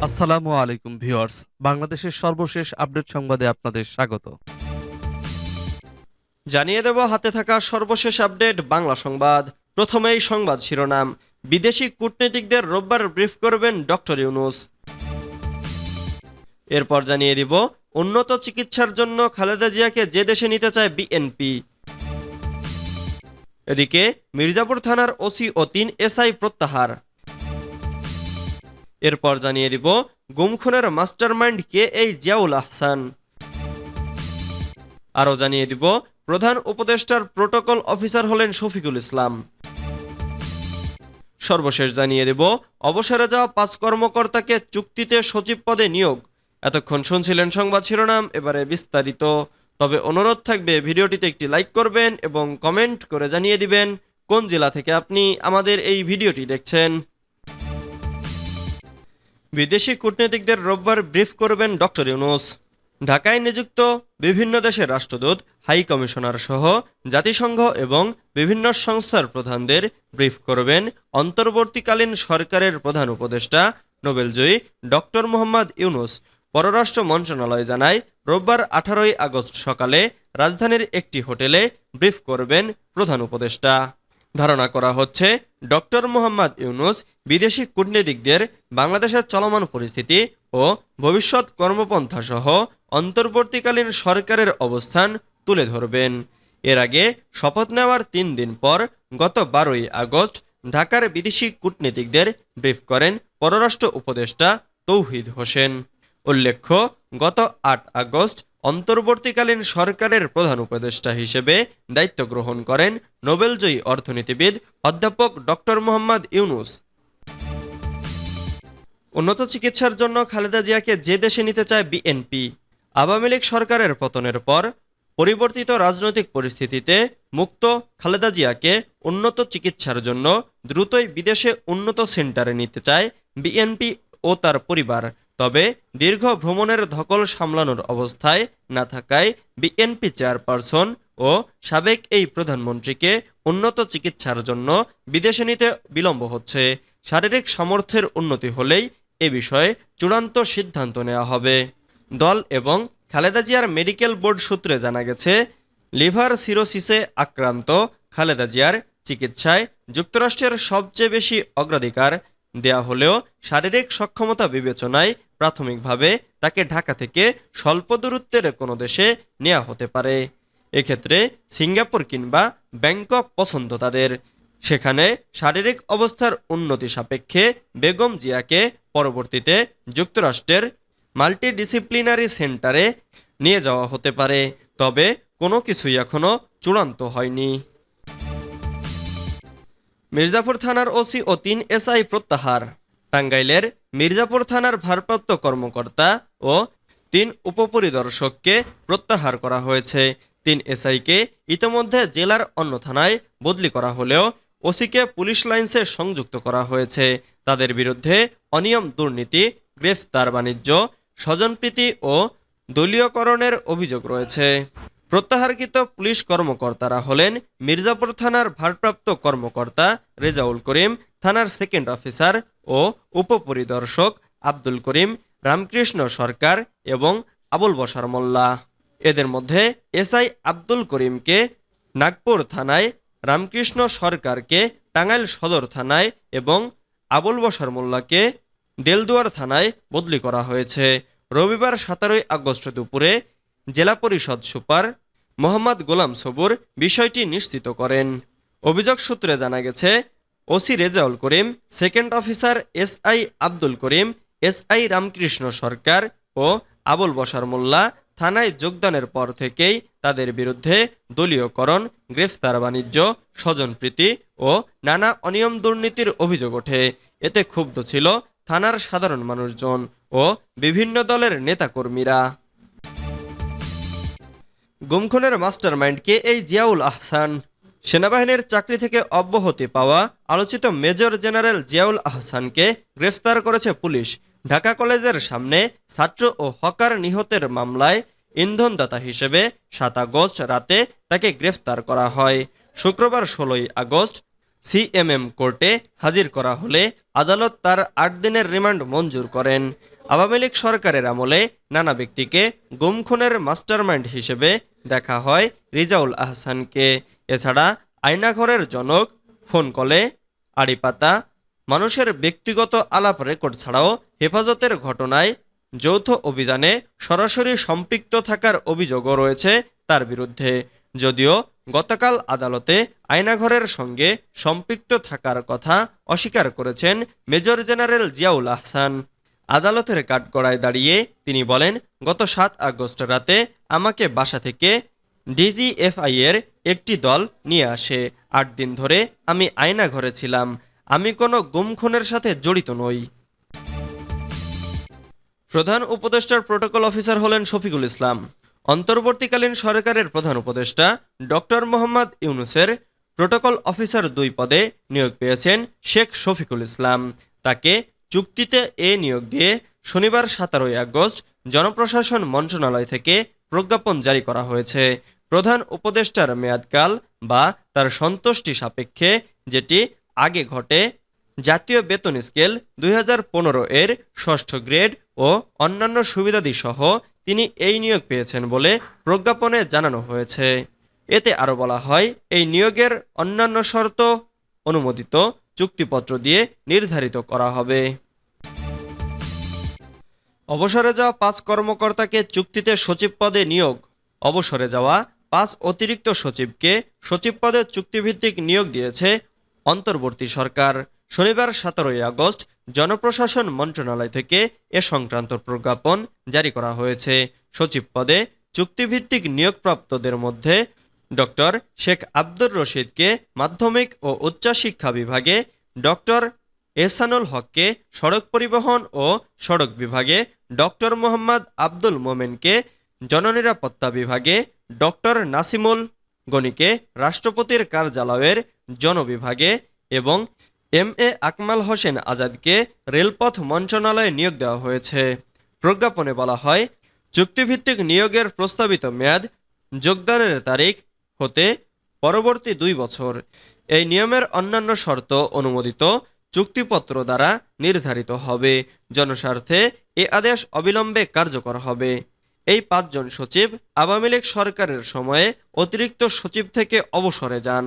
আসসালামু আলাইকুম ভিউয়ার্স, বাংলাদেশের সর্বশেষ আপডেট সংবাদে আপনাদের স্বাগত। জানিয়ে দেব হাতে থাকা সর্বশেষ আপডেট বাংলা সংবাদ। প্রথমেই সংবাদ শিরোনাম। বিদেশি কূটনীতিকদের রোববার ব্রিফ করবেন ডক্টর ইউনূস। এরপর জানিয়ে দিব উন্নত চিকিৎসার জন্য খালেদা জিয়াকে যে দেশে নিতে চায় বিএনপি। এদিকে মির্জাপুর থানার ওসি ও ৩ এসআই প্রত্যাহার। এরপর জানিয়ে দিব গুম খুনের মাস্টারমাইন্ড কে এই জিয়াউল আহসান। আরও জানিয়ে দিব প্রধান উপদেষ্টার প্রোটোকল অফিসার হলেন শফিকুল ইসলাম। সর্বশেষ জানিয়ে দেব অবসরে যাওয়া ৫ কর্মকর্তাকে চুক্তিতে সচিব পদে নিয়োগ। এতক্ষণ শুনছিলেন সংবাদ শিরোনাম, এবারে বিস্তারিত। তবে অনুরোধ থাকবে ভিডিওটিতে একটি লাইক করবেন এবং কমেন্ট করে জানিয়ে দিবেন কোন জেলা থেকে আপনি আমাদের এই ভিডিওটি দেখছেন। বিদেশি কূটনীতিকদের রোববার ব্রিফ করবেন ডক্টর ইউনূস। ঢাকায় নিযুক্ত বিভিন্ন দেশের রাষ্ট্রদূত, হাই কমিশনার সহ জাতিসংঘ এবং বিভিন্ন সংস্থার প্রধানদের ব্রিফ করবেন অন্তর্বর্তীকালীন সরকারের প্রধান উপদেষ্টা নোবেলজয়ী ডক্টর মোহাম্মদ ইউনূস। পররাষ্ট্র মন্ত্রণালয় জানায় রোববার ১৮ই আগস্ট সকালে রাজধানীর একটি হোটেলে ব্রিফ করবেন প্রধান উপদেষ্টা। ধারণা করা হচ্ছে ডক্টর মোহাম্মদ ইউনূস বিদেশি কূটনীতিকদের বাংলাদেশের চলমান পরিস্থিতি ও ভবিষ্যৎ কর্মপন্থা সহ অন্তর্বর্তীকালীন সরকারের অবস্থান তুলে ধরবেন। এর আগে শপথ নেওয়ার ৩ দিন পর গত ১২ই আগস্ট ঢাকার বিদেশি কূটনীতিকদের ব্রিফ করেন পররাষ্ট্র উপদেষ্টা তৌহিদ হোসেন। উল্লেখ্য, গত ৮ আগস্ট অন্তর্বর্তীকালীন সরকারের প্রধান উপদেষ্টা হিসেবে দায়িত্ব গ্রহণ করেন নোবেলজয়ী অর্থনীতিবিদ অধ্যাপক ডক্টর মোহাম্মদ ইউনূস। উন্নত চিকিৎসার জন্য খালেদা জিয়াকে যে দেশে নিতে চায় বিএনপি। আওয়ামী লীগ সরকারের পতনের পর পরিবর্তিত রাজনৈতিক পরিস্থিতিতে মুক্ত খালেদা জিয়াকে উন্নত চিকিৎসার জন্য দ্রুতই বিদেশে উন্নত সেন্টারে নিতে চায় বিএনপি ও তার পরিবার। তবে দীর্ঘ ভ্রমণের ধকল সামলানোর অবস্থায় না থাকায় বিএনপি চেয়ারপারসন ও সাবেক এই প্রধানমন্ত্রীকে উন্নত চিকিৎসার জন্য বিদেশে নিতে বিলম্ব হচ্ছে। শারীরিক সামর্থ্যের উন্নতি হলেই এ বিষয়ে চূড়ান্ত সিদ্ধান্ত নেওয়া হবে। দল এবং খালেদা জিয়ার মেডিকেল বোর্ড সূত্রে জানা গেছে, লিভার সিরোসিসে আক্রান্ত খালেদা জিয়ার চিকিৎসায় যুক্তরাষ্ট্রের সবচেয়ে বেশি অগ্রাধিকার দেয়া হলেও শারীরিক সক্ষমতা বিবেচনায় প্রাথমিকভাবে তাকে ঢাকা থেকে স্বল্প দূরত্বের কোনো দেশে নেওয়া হতে পারে। এক্ষেত্রে সিঙ্গাপুর কিংবা ব্যাংকক পছন্দ তাদের। সেখানে শারীরিক অবস্থার উন্নতি সাপেক্ষে বেগম জিয়াকে পরবর্তীতে যুক্তরাষ্ট্রের মাল্টিডিসিপ্লিনারি সেন্টারে নিয়ে যাওয়া হতে পারে। তবে কোনো কিছুই এখনো চূড়ান্ত হয়নি। মির্জাপুর থানার ওসি ও ৩ এসআই প্রত্যাহার। টাঙ্গাইলের মির্জাপুর থানার ভারপ্রাপ্ত কর্মকর্তা ও ৩ উপপরিদর্শককে প্রত্যাহার করা হয়েছে। ৩ এসআইকে ইতোমধ্যে জেলার অন্য থানায় বদলি করা হলেও ওসিকে পুলিশ লাইন্সে সংযুক্ত করা হয়েছে। তাদের বিরুদ্ধে অনিয়ম, দুর্নীতি, গ্রেফতার, বাণিজ্য, স্বজনপ্রীতি ও দলীয়করণের অভিযোগ রয়েছে। প্রত্যাহারকৃত পুলিশ কর্মকর্তারা হলেন মির্জাপুর থানার ভারপ্রাপ্ত কর্মকর্তা রেজাউল করিম, থানার সেকেন্ড অফিসার ও উপপরিদর্শক আব্দুল করিম, রামকৃষ্ণ সরকার এবং আবুল বশার মোল্লা। এদের মধ্যে এসআই আব্দুল করিমকে নাগপুর থানায়, রামকৃষ্ণ সরকারকে টাঙ্গাইল সদর থানায় এবং আবুল বশার মোল্লাকে দেলদুয়ার থানায় বদলি করা হয়েছে। রবিবার ১৭ই আগস্ট দুপুরে জেলা পরিষদ সুপার মোহাম্মদ গোলাম সবুর বিষয়টি নিশ্চিত করেন। অভিযোগ সূত্রে জানা গেছে, OC Rezaul Karim, second officer SI Abdul Karim, SI Ramakrishna সরকার ও আবুল বশার মোল্লা থানায় যোগদানের পর থেকেই তাদের বিরুদ্ধে দলীয়করণ, গ্রেফতার, বাণিজ্য, স্বজনপ্রীতি ও নানা অনিয়ম দুর্নীতির অভিযোগ ওঠে। এতে ক্ষুব্ধ ছিল থানার সাধারণ মানুষজন ও বিভিন্ন দলের নেতাকর্মীরা। গুমখুনের মাস্টারমাইন্ড কে এই জিয়াউল আহসান। সেনাবাহিনীর চাকরি থেকে অব্যাহতি পাওয়া আলোচিত মেজর জেনারেল জিয়াউল আহসানকে গ্রেফতার করেছে পুলিশ। ঢাকা কলেজের সামনে ছাত্র ও হকার নিহতের মামলায় ইন্ধনদাতা হিসেবে ৭ আগস্ট রাতে তাকে গ্রেফতার করা হয়। শুক্রবার ১৬ই আগস্ট সিএমএম কোর্টে হাজির করা হলে আদালত তার ৮ দিনের রিমান্ড মঞ্জুর করেন। আওয়ামী লীগ সরকারের আমলে নানা ব্যক্তিকে গুম খুনের মাস্টারমাইন্ড হিসেবে দেখা হয় রিজাউল আহসানকে। এছাড়া আয়নাঘরের জনক, ফোন কলে আড়ি পাতা, মানুষের ব্যক্তিগত আলাপ রেকর্ড ছাড়াও হেফাজতের ঘটনায় যৌথ অভিযানে সরাসরি সম্পৃক্ত থাকার অভিযোগও রয়েছে তার বিরুদ্ধে। যদিও গতকাল আদালতে আয়নাঘরের সঙ্গে সম্পৃক্ত থাকার কথা অস্বীকার করেছেন মেজর জেনারেল জিয়াউল আহসান। আদালতের কাঠগড়ায় দাঁড়িয়ে তিনি বলেন, গত ৭ আগস্ট রাতে আমাকে বাসা থেকে ডিজিএফআই এর একটি দল নিয়ে আসে। ৮ দিন ধরে আমি আয়নাঘরে ছিলাম। আমি কোনো গুম খুনের সাথে জড়িত নই। প্রধান উপদেষ্টার প্রোটোকল অফিসার হলেন শফিকুল ইসলাম। অন্তর্বর্তীকালীন সরকারের প্রধান উপদেষ্টা ডক্টর মোহাম্মদ ইউনূসের প্রোটোকল অফিসার ২ পদে নিয়োগ পেয়েছেন শেখ শফিকুল ইসলাম। তাকে চুক্তিতে নিয়োগ দিয়ে শনিবার ১৭ আগস্ট জনপ্রশাসন মন্ত্রণালয় থেকে প্রজ্ঞাপন জারি করা হয়েছে। প্রধান উপদেষ্টার মেয়াদকাল বা তার সন্তুষ্টি সাপেক্ষে যেটি আগে ঘটে, জাতীয় বেতন স্কেল ২০১৫ এর ৬ষ্ঠ গ্রেড ও অন্যান্য সুবিধাদি সহ তিনি এই নিয়োগ পেয়েছেন বলে প্রজ্ঞাপনে জানানো হয়েছে। এতে আরও বলা হয়, এই নিয়োগের অন্যান্য শর্ত অনুমোদিত চুক্তিপত্র দিয়ে নির্ধারিত করা হবে। অবসরে যাওয়া ৫ কর্মকর্তাকে চুক্তিতে সচিব পদে নিয়োগ। অবসরে যাওয়া ৫ অতিরিক্ত সচিবকে সচিব পদে চুক্তিভিত্তিক নিয়োগ দিয়েছে অন্তর্বর্তী সরকার। শনিবার ১৭ আগস্ট জনপ্রশাসন মন্ত্রণালয় থেকে এ সংক্রান্ত প্রজ্ঞাপন জারি করা হয়েছে। সচিব পদে চুক্তিভিত্তিক নিয়োগপ্রাপ্তদের মধ্যে ডক্টর শেখ আব্দুর রশিদকে মাধ্যমিক ও উচ্চশিক্ষা বিভাগে, ডক্টর এহসানুল হককে সড়ক পরিবহন ও সড়ক বিভাগে, ডক্টর মোহাম্মদ আব্দুল মোমেনকে জননিরাপত্তা বিভাগে, ডক্টর নাসিমুল গনিকে রাষ্ট্রপতির কার্যালয়ের জনবিভাগে এবং এম.এ. আকমাল হোসেন আজাদকে রেলপথ মন্ত্রণালয়ে নিয়োগ দেওয়া হয়েছে। প্রজ্ঞাপনে বলা হয়, চুক্তিভিত্তিক নিয়োগের প্রস্তাবিত মেয়াদ যোগদানের তারিখ হতে পরবর্তী ২ বছর। এই নিয়মের অন্যান্য শর্ত অনুমোদিত চুক্তিপত্র দ্বারা নির্ধারিত হবে। জনস্বার্থে এ আদেশ অবিলম্বে কার্যকর হবে। এই ৫ জন সচিব আওয়ামী লীগ সরকারের সময়ে অতিরিক্ত সচিব থেকে অবসরে যান।